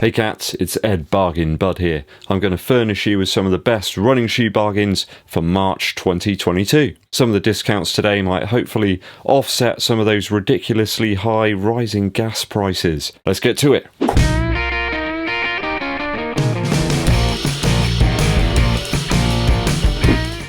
Hey cats, it's Ed Bargain Bud here. I'm going to furnish you with some of the best running shoe bargains for March 2022. Some of the discounts today might hopefully offset some of those ridiculously high rising gas prices. Let's get to it.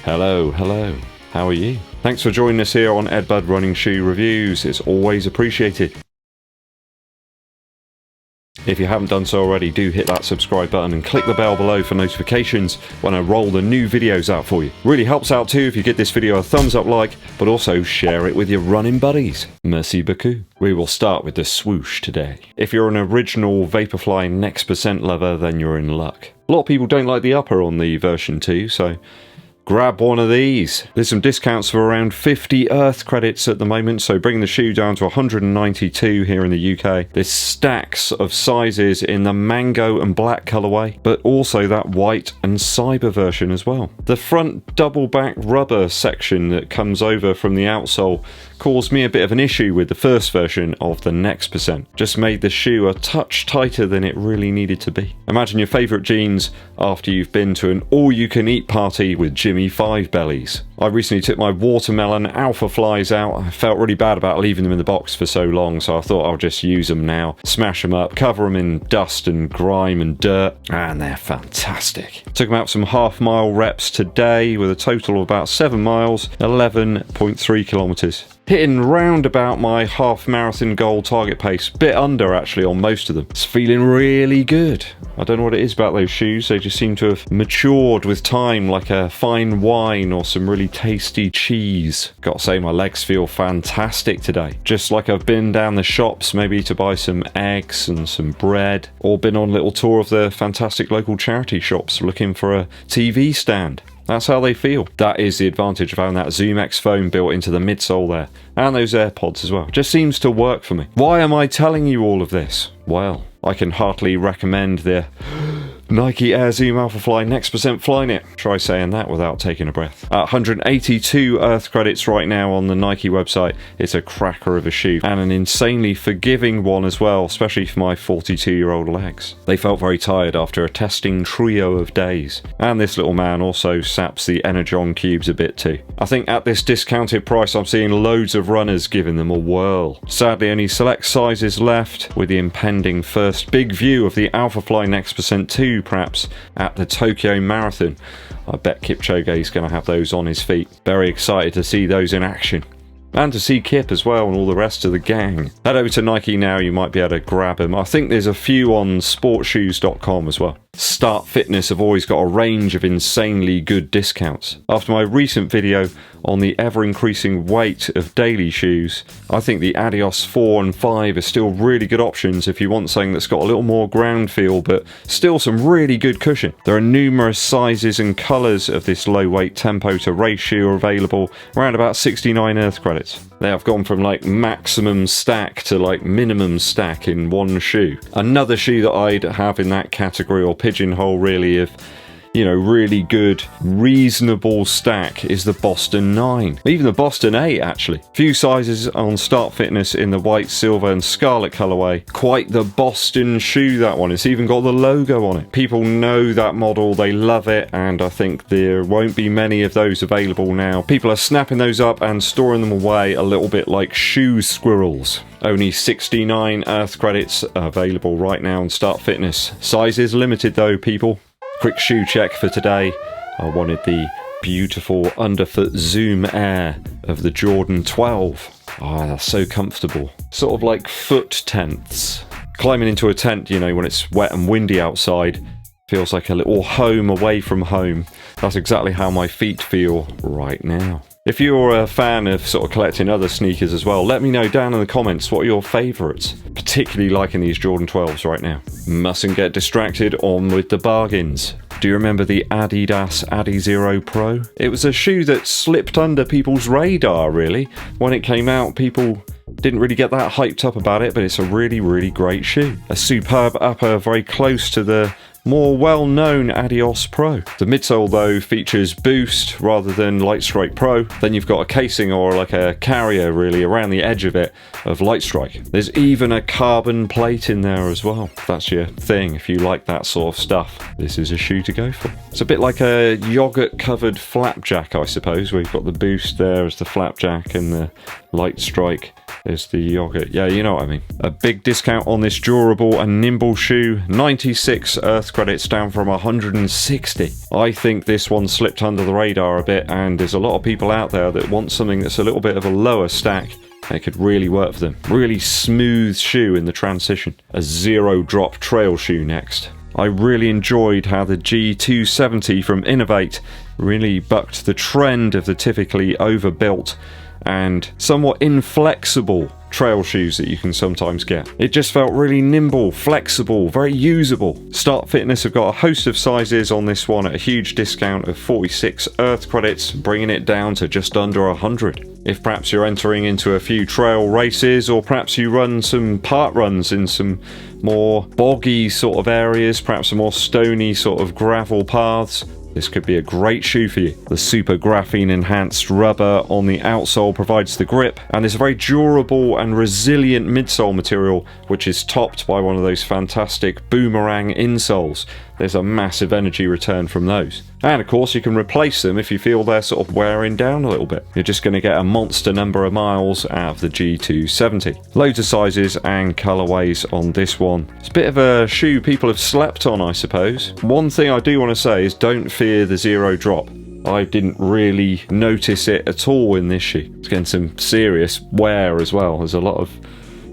Hello. How are you? Thanks for joining us here on EDDBUD Running Shoe Reviews. It's always appreciated. If you haven't done so already, do hit that subscribe button and click the bell below for notifications when I roll the new videos out for you. Really helps out too if you give this video a thumbs up like, but also share it with your running buddies. Merci beaucoup. We will start with the swoosh today. If you're an original Vaporfly Next Percent lover, then you're in luck. A lot of people don't like the upper on the version 2, so grab one of these. There's some discounts for around 50 Earth credits at the moment, so bringing the shoe down to 192 here in the UK. There's stacks of sizes in the mango and black colourway, but also that white and cyber version as well. The front double back rubber section that comes over from the outsole caused me a bit of an issue with the first version of the Next Percent. Just made the shoe a touch tighter than it really needed to be. Imagine your favourite jeans after you've been to an all-you-can-eat party with Jimmy Five Bellies. I recently took my watermelon Alphaflys out. I felt really bad about leaving them in the box for so long, so I thought I'll just use them now. Smash them up, cover them in dust and grime and dirt, and they're fantastic. Took them out some half-mile reps today with a total of about 7 miles, 11.3 kilometres. Hitting round about my half marathon goal target pace, bit under actually on most of them. It's feeling really good. I don't know what it is about those shoes, they just seem to have matured with time like a fine wine or some really tasty cheese. Gotta say, my legs feel fantastic today. Just like I've been down the shops maybe to buy some eggs and some bread, or been on a little tour of the fantastic local charity shops looking for a TV stand. That's how they feel. That is the advantage of having that ZoomX foam built into the midsole there. And those AirPods as well. Just seems to work for me. Why am I telling you all of this? Well, I can heartily recommend the Nike Air Zoom Alphafly Next Percent Flyknit. Try saying that without taking a breath. At 182 Earth credits right now on the Nike website. It's a cracker of a shoe, and an insanely forgiving one as well, especially for my 42-year-old legs. They felt very tired after a testing trio of days. And this little man also saps the Energon cubes a bit too. I think at this discounted price I'm seeing loads of runners giving them a whirl. Sadly only select sizes left, with the impending first big view of the Alphafly Next Percent 2 perhaps at the Tokyo Marathon. I bet Kipchoge is going to have those on his feet. Very excited to see those in action. And to see Kip as well and all the rest of the gang. Head over to Nike now, you might be able to grab them. I think there's a few on sportshoes.com as well. Start Fitness have always got a range of insanely good discounts. After my recent video on the ever-increasing weight of daily shoes, I think the Adios 4 and 5 are still really good options if you want something that's got a little more ground feel but still some really good cushion. There are numerous sizes and colours of this low-weight tempo to race shoe available, around about 69 Earth credits. They have gone from like maximum stack to like minimum stack in one shoe. Another shoe that I'd have in that category or pigeonhole really of, you know, really good, reasonable stack is the Boston 9. Even the Boston 8 actually. Few sizes on Start Fitness in the white, silver and scarlet colourway. Quite the Boston shoe, that one. It's even got the logo on it. People know that model, they love it, and I think there won't be many of those available now. People are snapping those up and storing them away a little bit like shoe squirrels. Only 69 Earth credits available right now on Start Fitness. Size is limited though, people. Quick shoe check for today. I wanted the beautiful underfoot Zoom Air of the Jordan 12. Oh, that's so comfortable. Sort of like foot tents. Climbing into a tent, you know, when it's wet and windy outside, feels like a little home away from home. That's exactly how my feet feel right now. If you're a fan of sort of collecting other sneakers as well, let me know down in the comments what are your favourites. Particularly liking these Jordan 12s right now. Mustn't get distracted, on with the bargains. Do you remember the Adidas Adi Zero Pro? It was a shoe that slipped under people's radar really. When it came out, people Didn't really get that hyped up about it, but it's a really, really great shoe. A superb upper, very close to the more well-known Adios Pro. The midsole though features Boost rather than Lightstrike Pro. Then you've got a casing or like a carrier really around the edge of it of Lightstrike. There's even a carbon plate in there as well. That's your thing if you like that sort of stuff. This is a shoe to go for. It's a bit like a yogurt covered flapjack, I suppose, where you've got the Boost there as the flapjack and the Lightstrike is the yogurt. Yeah, you know what I mean. A big discount on this durable and nimble shoe. 96 Earth credits down from 160. I think this one slipped under the radar a bit, and there's a lot of people out there that want something that's a little bit of a lower stack. It could really work for them. Really smooth shoe in the transition. A zero drop trail shoe next. I really enjoyed how the G270 from Inov8 really bucked the trend of the typically overbuilt and somewhat inflexible trail shoes that you can sometimes get. It just felt really nimble, flexible, very usable. Start Fitness have got a host of sizes on this one at a huge discount of 46 Earth credits, bringing it down to just under 100. If perhaps you're entering into a few trail races, or perhaps you run some park runs in some more boggy sort of areas, perhaps some more stony sort of gravel paths, this could be a great shoe for you. The super graphene enhanced rubber on the outsole provides the grip, and it's a very durable and resilient midsole material, which is topped by one of those fantastic boomerang insoles. There's a massive energy return from those. And of course you can replace them if you feel they're sort of wearing down a little bit. You're just going to get a monster number of miles out of the G270. Loads of sizes and colorways on this one. It's a bit of a shoe people have slept on, I suppose. One thing I do want to say is don't fear the zero drop. I didn't really notice it at all in this shoe. It's getting some serious wear as well. There's a lot of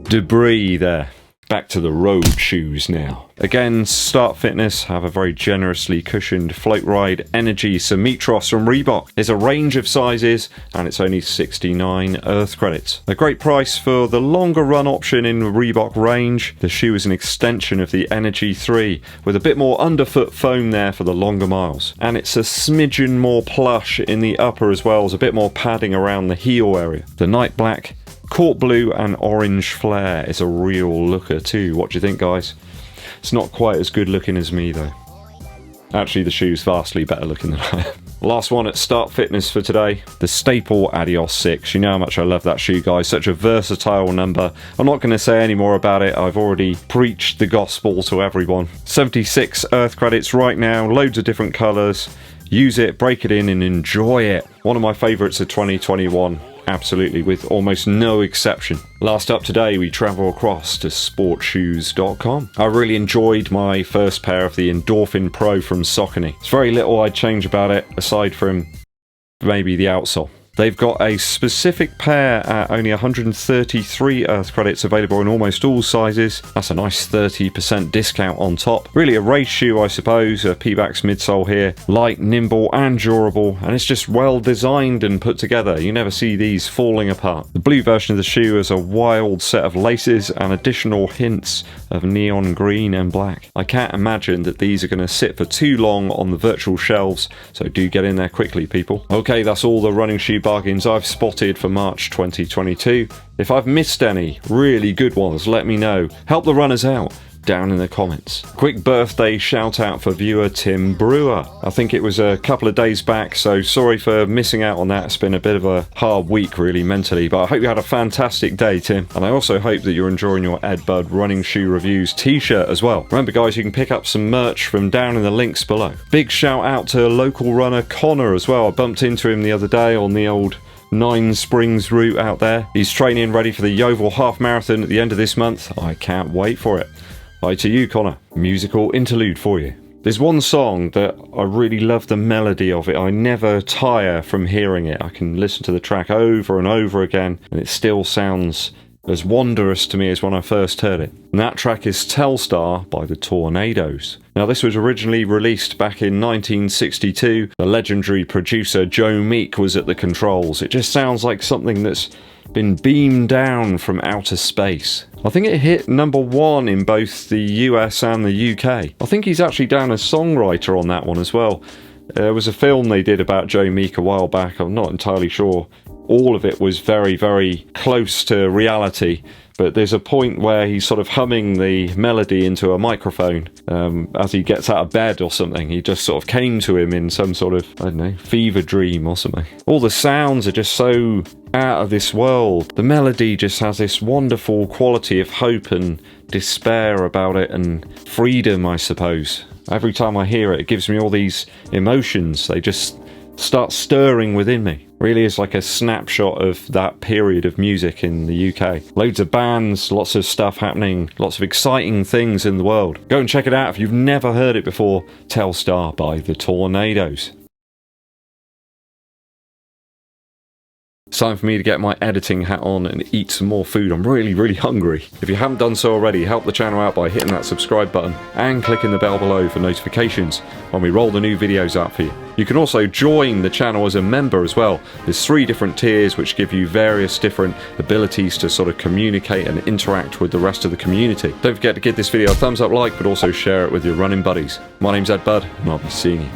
debris there. Back to the road shoes now. Again, Start Fitness have a very generously cushioned Float Ride Energy Summitros from Reebok. There's a range of sizes and it's only 69 Earth credits. A great price for the longer run option in the Reebok range. The shoe is an extension of the Energy 3 with a bit more underfoot foam there for the longer miles. And it's a smidgen more plush in the upper as well as a bit more padding around the heel area. The Night Black, Court Blue and Orange Flare is a real looker too. What do you think, guys? It's not quite as good looking as me though. Actually, the shoe's vastly better looking than I am. Last one at Start Fitness for today, the staple Adios 6. You know how much I love that shoe, guys. Such a versatile number. I'm not going to say any more about it. I've already preached the gospel to everyone. 76 Earth credits right now, loads of different colours. Use it, break it in and enjoy it. One of my favourites of 2021. Absolutely, with almost no exception. Last up today, we travel across to sportshoes.com. I really enjoyed my first pair of the Endorphin Pro from Saucony. There's very little I'd change about it, aside from maybe the outsole. They've got a specific pair at only 133 Earth credits available in almost all sizes. That's a nice 30% discount on top. Really a race shoe, I suppose. A Pebax midsole here. Light, nimble and durable, and it's just well designed and put together. You never see these falling apart. The blue version of the shoe has a wild set of laces and additional hints of neon green and black. I can't imagine that these are going to sit for too long on the virtual shelves, so do get in there quickly, people. Okay, that's all the running shoe bargains I've spotted for March 2022. If I've missed any really good ones, let me know. Help the runners out down in the comments. Quick birthday shout out for viewer Tim Brewer. I think it was a couple of days back, so sorry for missing out on that. It's been a bit of a hard week really mentally, but I hope you had a fantastic day, Tim, and I also hope that you're enjoying your EDDBUD running shoe reviews t-shirt as well. Remember guys, you can pick up some merch from down in the links below. Big shout out to local runner Connor as well. I bumped into him the other day on the old Nine Springs route out there. He's training ready for the Yeovil Half Marathon at the end of this month. I can't wait for it. Hi to you, Connor. Musical interlude for you. There's one song that I really love the melody of it. I never tire from hearing it. I can listen to the track over and over again and it still sounds as wondrous to me as when I first heard it. And that track is Telstar by the Tornadoes. Now this was originally released back in 1962. The legendary producer Joe Meek was at the controls. It just sounds like something that's been beamed down from outer space. I think it hit #1 in both the US and the UK. I think he's actually down as songwriter on that one as well. There was a film they did about Joe Meek a while back. I'm not entirely sure all of it was very, very close to reality. But there's a point where he's sort of humming the melody into a microphone as he gets out of bed or something. He just sort of came to him in some sort of, I don't know, fever dream or something. All the sounds are just so out of this world. The melody just has this wonderful quality of hope and despair about it, and freedom, I suppose. Every time I hear it, it gives me all these emotions. They just start stirring within me. Really is like a snapshot of that period of music in the UK. Loads of bands, lots of stuff happening, lots of exciting things in the world. Go and check it out if you've never heard it before. Telstar by the Tornadoes. It's time for me to get my editing hat on and eat some more food. I'm really, really hungry. If you haven't done so already, help the channel out by hitting that subscribe button and clicking the bell below for notifications when we roll the new videos out for you. You can also join the channel as a member as well. There's 3 different tiers which give you various different abilities to sort of communicate and interact with the rest of the community. Don't forget to give this video a thumbs up like, but also share it with your running buddies. My name's EDDBUD, and I'll be seeing you